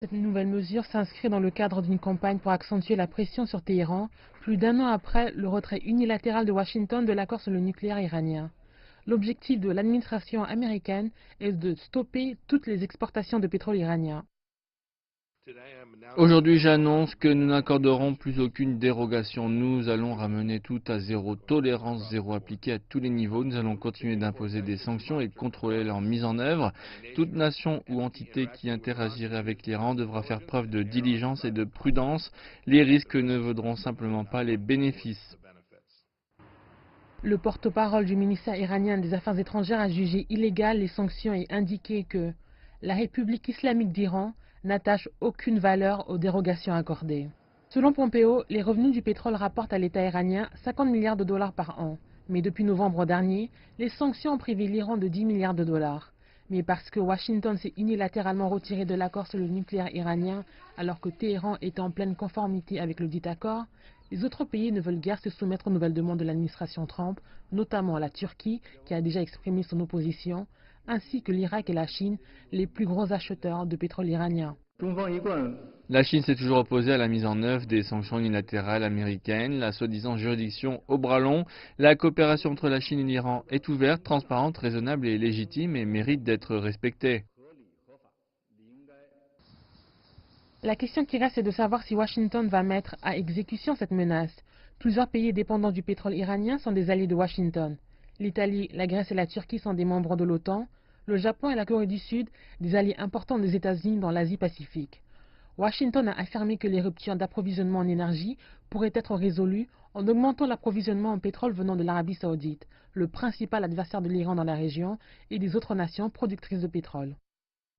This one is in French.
Cette nouvelle mesure s'inscrit dans le cadre d'une campagne pour accentuer la pression sur Téhéran, plus d'1 an après le retrait unilatéral de Washington de l'accord sur le nucléaire iranien. L'objectif de l'administration américaine est de stopper toutes les exportations de pétrole iranien. Aujourd'hui, j'annonce que nous n'accorderons plus aucune dérogation. Nous allons ramener tout à zéro, tolérance zéro appliquée à tous les niveaux. Nous allons continuer d'imposer des sanctions et de contrôler leur mise en œuvre. Toute nation ou entité qui interagirait avec l'Iran devra faire preuve de diligence et de prudence. Les risques ne vaudront simplement pas les bénéfices. Le porte-parole du ministère iranien des Affaires étrangères a jugé illégales les sanctions et indiqué que la République islamique d'Iran n'attache aucune valeur aux dérogations accordées. Selon Pompeo, les revenus du pétrole rapportent à l'État iranien 50 milliards de dollars par an. Mais depuis novembre dernier, les sanctions ont privé l'Iran de 10 milliards de dollars. Mais parce que Washington s'est unilatéralement retiré de l'accord sur le nucléaire iranien alors que Téhéran était en pleine conformité avec le dit accord, les autres pays ne veulent guère se soumettre aux nouvelles demandes de l'administration Trump, notamment la Turquie qui a déjà exprimé son opposition, ainsi que l'Irak et la Chine, les plus gros acheteurs de pétrole iranien. La Chine s'est toujours opposée à la mise en œuvre des sanctions unilatérales américaines, la soi-disant juridiction au bras long. La coopération entre la Chine et l'Iran est ouverte, transparente, raisonnable et légitime et mérite d'être respectée. La question qui reste est de savoir si Washington va mettre à exécution cette menace. Plusieurs pays dépendants du pétrole iranien sont des alliés de Washington. L'Italie, la Grèce et la Turquie sont des membres de l'OTAN. Le Japon et la Corée du Sud, des alliés importants des États-Unis dans l'Asie-Pacifique. Washington a affirmé que les ruptures d'approvisionnement en énergie pourraient être résolues en augmentant l'approvisionnement en pétrole venant de l'Arabie saoudite, le principal adversaire de l'Iran dans la région, et des autres nations productrices de pétrole.